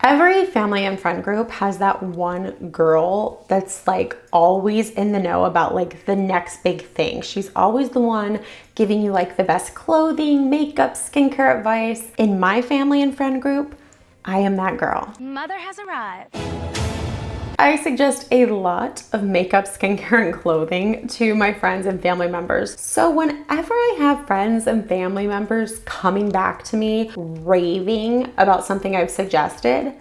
Every family and friend group has that one girl that's like always in the know about like the next big thing. She's always the one giving you like the best clothing, makeup, skincare advice. In my family and friend group, I am that girl. Mother has arrived. I suggest a lot of makeup, skincare, and clothing to my friends and family members. So whenever I have friends and family members coming back to me raving about something I've suggested,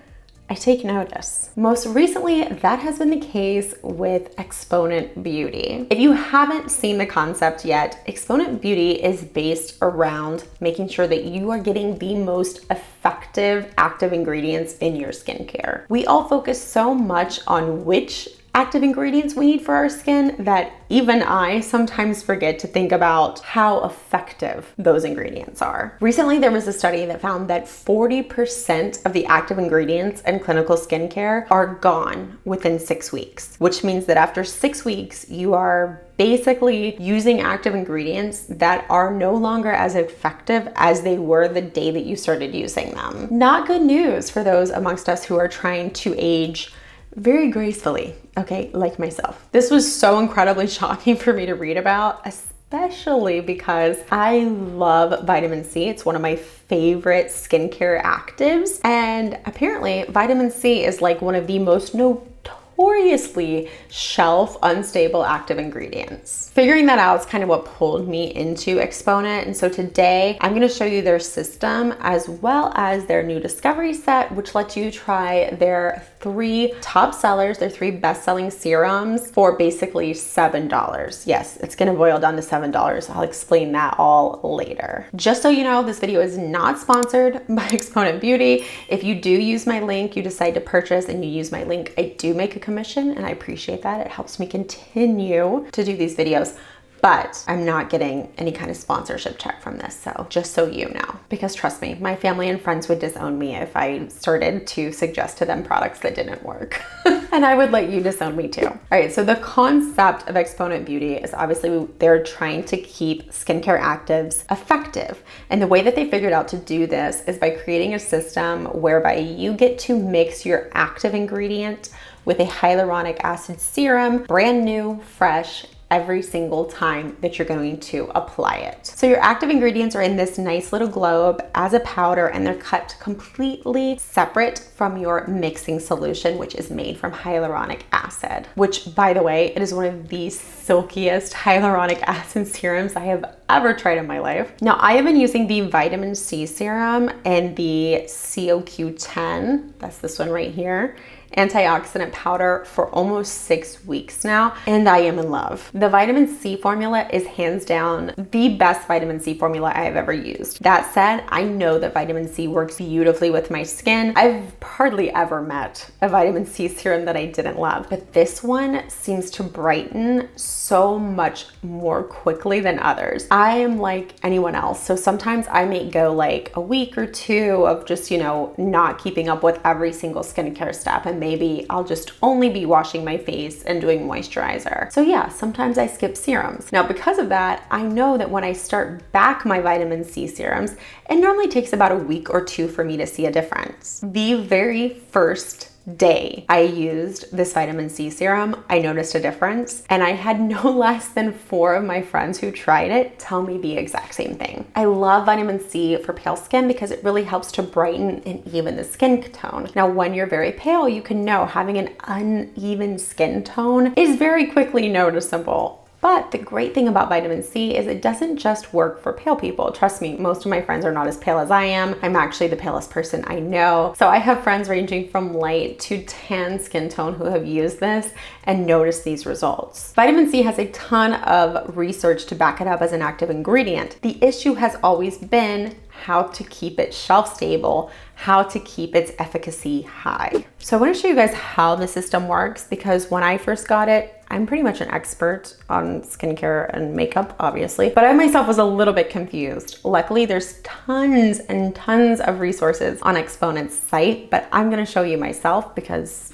I take notice. Most recently, that has been the case with Exponent Beauty. If you haven't seen the concept yet, Exponent Beauty is based around making sure that you are getting the most effective active ingredients in your skincare. We all focus so much on which active ingredients we need for our skin that even I sometimes forget to think about how effective those ingredients are. Recently, there was a study that found that 40% of the active ingredients in clinical skincare are gone within 6 weeks, which means that after 6 weeks, you are basically using active ingredients that are no longer as effective as they were the day that you started using them. Not good news for those amongst us who are trying to age very gracefully, okay, like myself. This was so incredibly shocking for me to read about, especially because I love vitamin C. It's one of my favorite skincare actives. And apparently vitamin C is like one of the most notoriously shelf unstable active ingredients. Figuring that out is kind of what pulled me into Exponent. And so today I'm going to show you their system as well as their new discovery set, which lets you try their 3 top sellers, their 3 best-selling serums for basically $7. Yes, it's going to boil down to $7. I'll explain that all later. Just so you know, this video is not sponsored by Exponent Beauty. If you do use my link, you decide to purchase and you use my link, I do make a commission and I appreciate that. It helps me continue to do these videos. But I'm not getting any kind of sponsorship check from this. So just so you know, because trust me, my family and friends would disown me if I started to suggest to them products that didn't work. And I would let you disown me too. All right, so the concept of Exponent Beauty is obviously they're trying to keep skincare actives effective. And the way that they figured out to do this is by creating a system whereby you get to mix your active ingredient with a hyaluronic acid serum, brand new, fresh, every single time that you're going to apply it. So your active ingredients are in this nice little globe as a powder and they're cut completely separate from your mixing solution, which is made from hyaluronic acid, which by the way, it is one of the silkiest hyaluronic acid serums I have ever tried in my life. Now I have been using the vitamin C serum and the COQ10, that's this one right here, antioxidant powder for almost 6 weeks now, and I am in love. The vitamin C formula is hands down the best vitamin C formula I have ever used. That said, I know that vitamin C works beautifully with my skin. I've hardly ever met a vitamin C serum that I didn't love, but this one seems to brighten so much more quickly than others. I am like anyone else, so sometimes I may go like a week or 2 of just, you know, not keeping up with every single skincare step, and maybe I'll just only be washing my face and doing moisturizer. So yeah, sometimes I skip serums. Now because of that, I know that when I start back my vitamin C serums, it normally takes about a week or 2 for me to see a difference. The very first day I used this vitamin C serum, I noticed a difference, and I had no less than 4 of my friends who tried it tell me the exact same thing. I love vitamin C for pale skin because it really helps to brighten and even the skin tone. Now, when you're very pale, you can know having an uneven skin tone is very quickly noticeable. But the great thing about vitamin C is it doesn't just work for pale people. Trust me, most of my friends are not as pale as I am. I'm actually the palest person I know. So I have friends ranging from light to tan skin tone who have used this and noticed these results. Vitamin C has a ton of research to back it up as an active ingredient. The issue has always been how to keep it shelf stable, how to keep its efficacy high. So I want to show you guys how the system works because when I first got it, I'm pretty much an expert on skincare and makeup, obviously, but I myself was a little bit confused. Luckily, there's tons and tons of resources on Exponent's site, but I'm going to show you myself because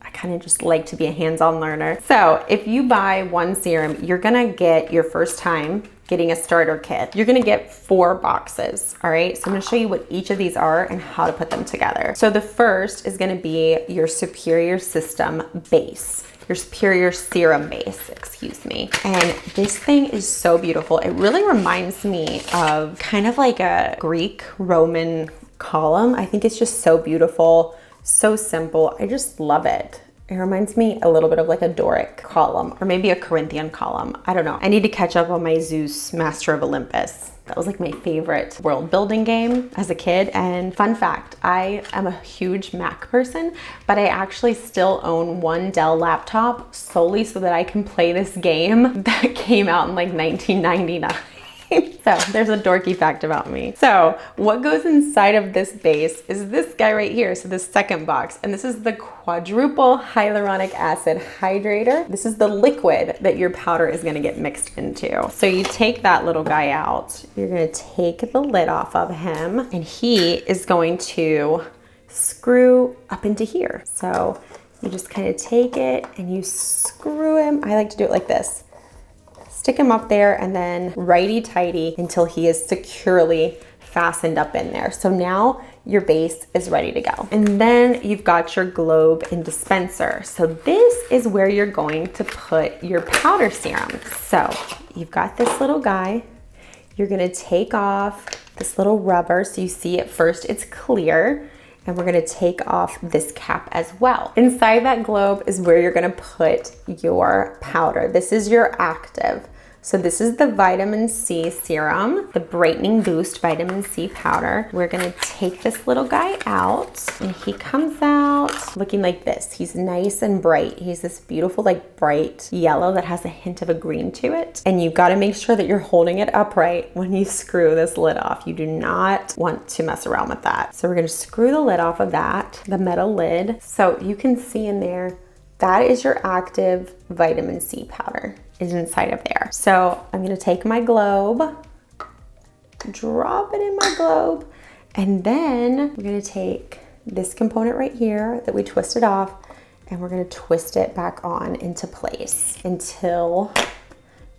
I kind of just like to be a hands-on learner. So if you buy one serum, you're going to get your first time getting a starter kit. You're gonna get 4 boxes, all right? So I'm gonna show you what each of these are and how to put them together. So the first is gonna be your Superior System base. Your Superior Serum base, excuse me. And this thing is so beautiful. It really reminds me of kind of like a Greek Roman column. I think it's just so beautiful, so simple. I just love it. It reminds me a little bit of like a Doric column or maybe a Corinthian column. I don't know. I need to catch up on my Zeus Master of Olympus. That was like my favorite world building game as a kid. And fun fact, I am a huge Mac person, but I actually still own one Dell laptop solely so that I can play this game that came out in like 1999. So there's a dorky fact about me. So what goes inside of this base is this guy right here. So this second box, and this is the quadruple hyaluronic acid hydrator. This is the liquid that your powder is gonna get mixed into. So you take that little guy out, you're gonna take the lid off of him, and he is going to screw up into here. So you just kind of take it and you screw him. I like to do it like this. Stick him up there and then righty-tighty until he is securely fastened up in there. So now your base is ready to go. And then you've got your globe and dispenser. So this is where you're going to put your powder serum. So you've got this little guy. You're gonna take off this little rubber. So you see at first it's clear. And we're gonna take off this cap as well. Inside that globe is where you're gonna put your powder. This is your active. So this is the vitamin C serum, the Brightening Boost vitamin C powder. We're gonna take this little guy out, and he comes out looking like this. He's nice and bright. He's this beautiful, like bright yellow that has a hint of a green to it. And you've gotta make sure that you're holding it upright when you screw this lid off. You do not want to mess around with that. So we're gonna screw the lid off of that, the metal lid. So you can see in there, that is your active vitamin C powder is inside of there. So I'm gonna take my globe, drop it in my globe, and then we're gonna take this component right here that we twisted off, and we're gonna twist it back on into place until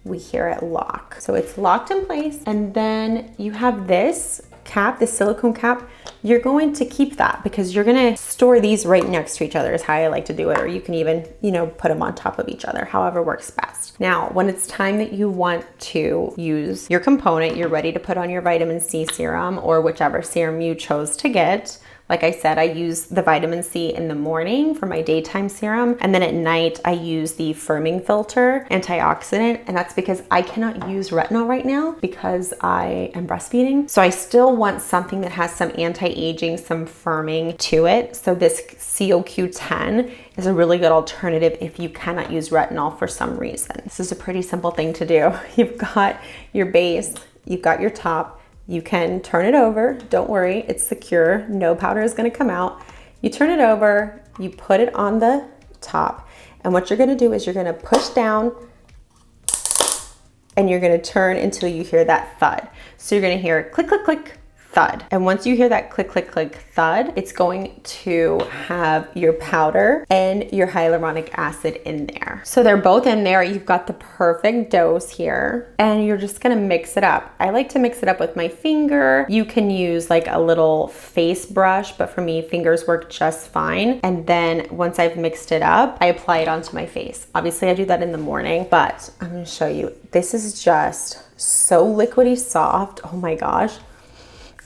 we hear it lock. So it's locked in place, and then you have this cap, this silicone cap. You're going to keep that because you're gonna store these right next to each other is how I like to do it, or you can even, put them on top of each other, however works best. Now, when it's time that you want to use your component, you're ready to put on your vitamin C serum or whichever serum you chose to get. Like I said, I use the vitamin C in the morning for my daytime serum. And then at night, I use the firming filter antioxidant. And that's because I cannot use retinol right now because I am breastfeeding. So I still want something that has some anti-aging, some firming to it. So this COQ10 is a really good alternative if you cannot use retinol for some reason. This is a pretty simple thing to do. You've got your base, you've got your top. You can turn it over, don't worry, it's secure, no powder is gonna come out. You turn it over, you put it on the top, and what you're gonna do is you're gonna push down and you're gonna turn until you hear that thud. So you're gonna hear click, click, click, thud. And once you hear that click, click, click, thud, it's going to have your powder and your hyaluronic acid in there. So they're both in there. You've got the perfect dose here, and you're just gonna mix it up. I like to mix it up with my finger. You can use like a little face brush, but for me, fingers work just fine. And then once I've mixed it up, I apply it onto my face. Obviously, I do that in the morning, but I'm gonna show you. This is just so liquidy soft. Oh my gosh.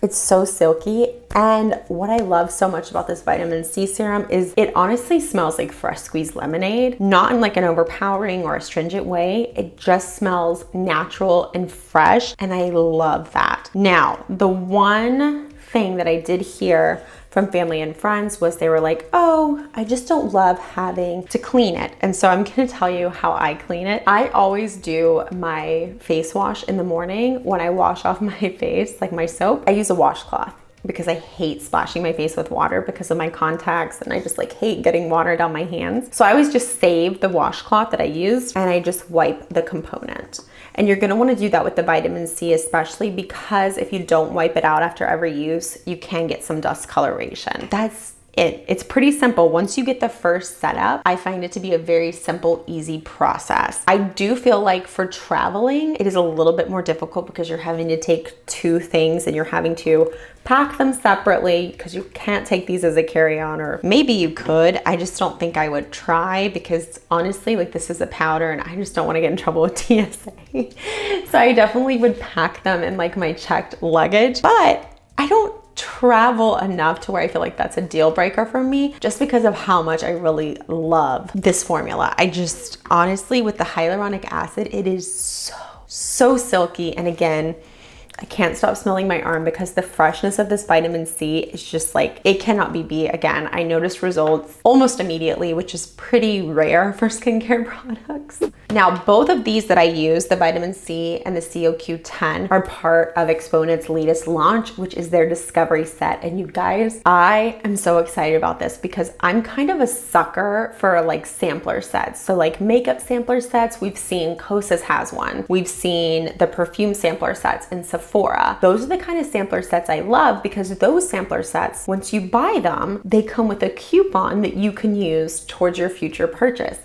It's so silky. And what I love so much about this vitamin C serum is it honestly smells like fresh squeezed lemonade, not in like an overpowering or astringent way. It just smells natural and fresh, and I love that. Now, the one thing that I did hear from family and friends was they were like, oh, I just don't love having to clean it. And so I'm gonna tell you how I clean it. I always do my face wash in the morning. When I wash off my face, like my soap, I use a washcloth because I hate splashing my face with water because of my contacts, and I just like hate getting water down my hands. So I always just save the washcloth that I used and I just wipe the component. And you're gonna wanna do that with the vitamin C, especially because if you don't wipe it out after every use, you can get some discoloration. That's it. It's pretty simple. Once you get the first setup, I find it to be a very simple, easy process. I do feel like for traveling, it is a little bit more difficult because you're having to take two things and you're having to pack them separately because you can't take these as a carry-on, or maybe you could. I just don't think I would try because honestly, like, this is a powder and I just don't want to get in trouble with TSA. So I definitely would pack them in like my checked luggage, but I don't travel enough to where I feel like that's a deal breaker for me just because of how much I really love this formula. I just honestly, with the hyaluronic acid, it is so silky. And again, I can't stop smelling my arm because the freshness of this vitamin C is just like, it cannot be beat. Again, I noticed results almost immediately, which is pretty rare for skincare products. Now, both of these that I use, the vitamin C and the COQ10, are part of Exponent's latest launch, which is their discovery set. And you guys, I am so excited about this because I'm kind of a sucker for like sampler sets. So like makeup sampler sets, we've seen Kosas has one. We've seen the perfume sampler sets in Sephora. Those are the kind of sampler sets I love because those sampler sets, once you buy them, they come with a coupon that you can use towards your future purchase.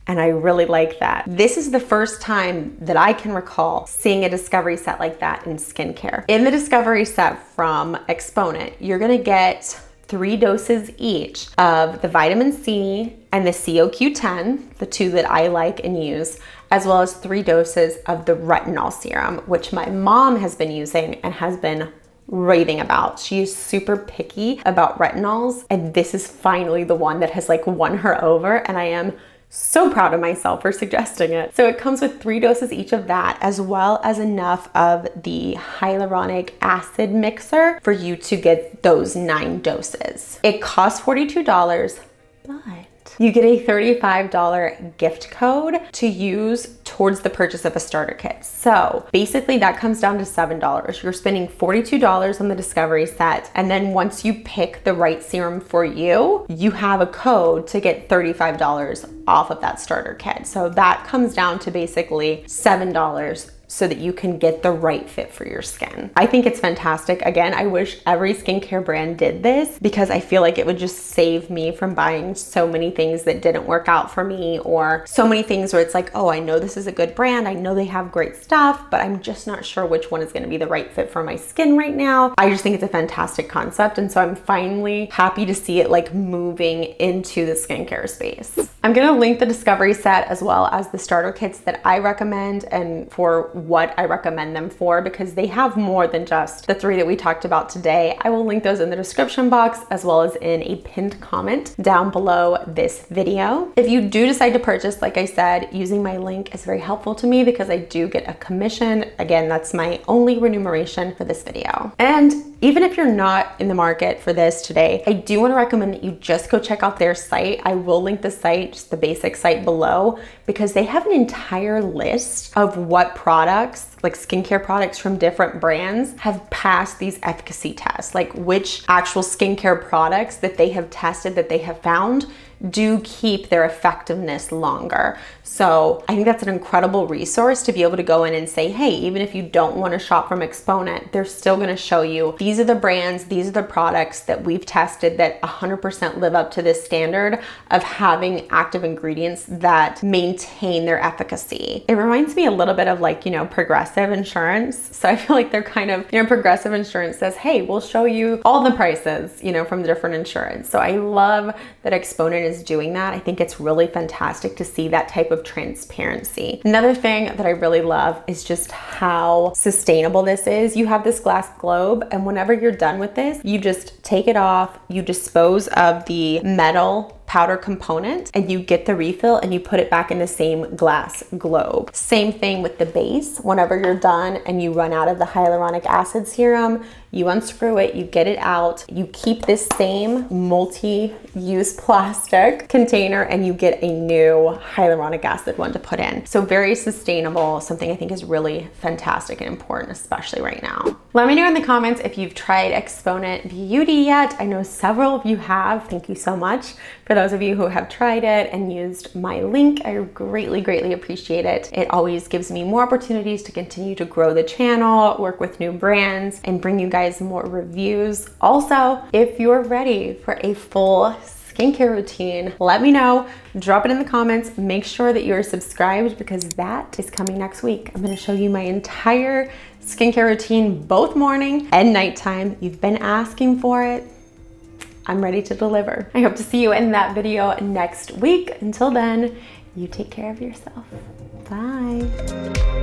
And I really like that. This is the first time that I can recall seeing a discovery set like that in skincare. In the discovery set from Exponent, you're gonna get 3 doses each of the vitamin C and the COQ10, the two that I like and use, as well as 3 doses of the retinol serum, which my mom has been using and has been raving about. She is super picky about retinols, and this is finally the one that has like won her over, and I am so proud of myself for suggesting it. So it comes with 3 doses each of that, as well as enough of the hyaluronic acid mixer for you to get those 9 doses. It costs $42, but you get a $35 gift code to use towards the purchase of a starter kit. So basically that comes down to $7. You're spending $42 on the discovery set. And then once you pick the right serum for you, you have a code to get $35 off of that starter kit. So that comes down to basically $7 so that you can get the right fit for your skin. I think it's fantastic. Again, I wish every skincare brand did this because I feel like it would just save me from buying so many things that didn't work out for me, or so many things where it's like, oh, I know this is a good brand, I know they have great stuff, but I'm just not sure which one is gonna be the right fit for my skin right now. I just think it's a fantastic concept, and so I'm finally happy to see it like moving into the skincare space. I'm gonna link the discovery set as well as the starter kits that I recommend and for what I recommend them for, because they have more than just the 3 that we talked about today. I will link those in the description box as well as in a pinned comment down below this video. If you do decide to purchase, like I said, using my link is very helpful to me because I do get a commission. Again, that's my only remuneration for this video. And even if you're not in the market for this today, I do want to recommend that you just go check out their site. I will link the site, just the basic site below, because they have an entire list of what products, like skincare products from different brands, have passed these efficacy tests, like which actual skincare products that they have tested, that they have found do keep their effectiveness longer. So I think that's an incredible resource to be able to go in and say, hey, even if you don't want to shop from Exponent, they're still going to show you these are the brands, these are the products that we've tested that 100% live up to this standard of having active ingredients that maintain their efficacy. It reminds me a little bit of like, you know, Progressive insurance. So I feel like they're kind of, you know, Progressive insurance says, hey, we'll show you all the prices, you know, from the different insurance. So I love that Exponent is doing that. I think it's really fantastic to see that type of transparency. Another thing that I really love is just how sustainable this is. You have this glass globe, and whenever you're done with this, you just take it off, you dispose of the metal powder component, and you get the refill and you put it back in the same glass globe. Same thing with the base. Whenever you're done and you run out of the hyaluronic acid serum, you unscrew it, you get it out, you keep this same multi-use plastic container and you get a new hyaluronic acid one to put in. So very sustainable, something I think is really fantastic and important, especially right now. Let me know in the comments if you've tried Exponent Beauty yet. I know several of you have. Thank you so much. For those of you who have tried it and used my link, I greatly, greatly appreciate it. It always gives me more opportunities to continue to grow the channel, work with new brands, and bring you guys guys more reviews. Also, if you're ready for a full skincare routine, let me know. Drop it in the comments. Make sure that you're subscribed because that is coming next week. I'm going to show you my entire skincare routine, both morning and nighttime. You've been asking for it. I'm ready to deliver. I hope to see you in that video next week. Until then, you take care of yourself. Bye.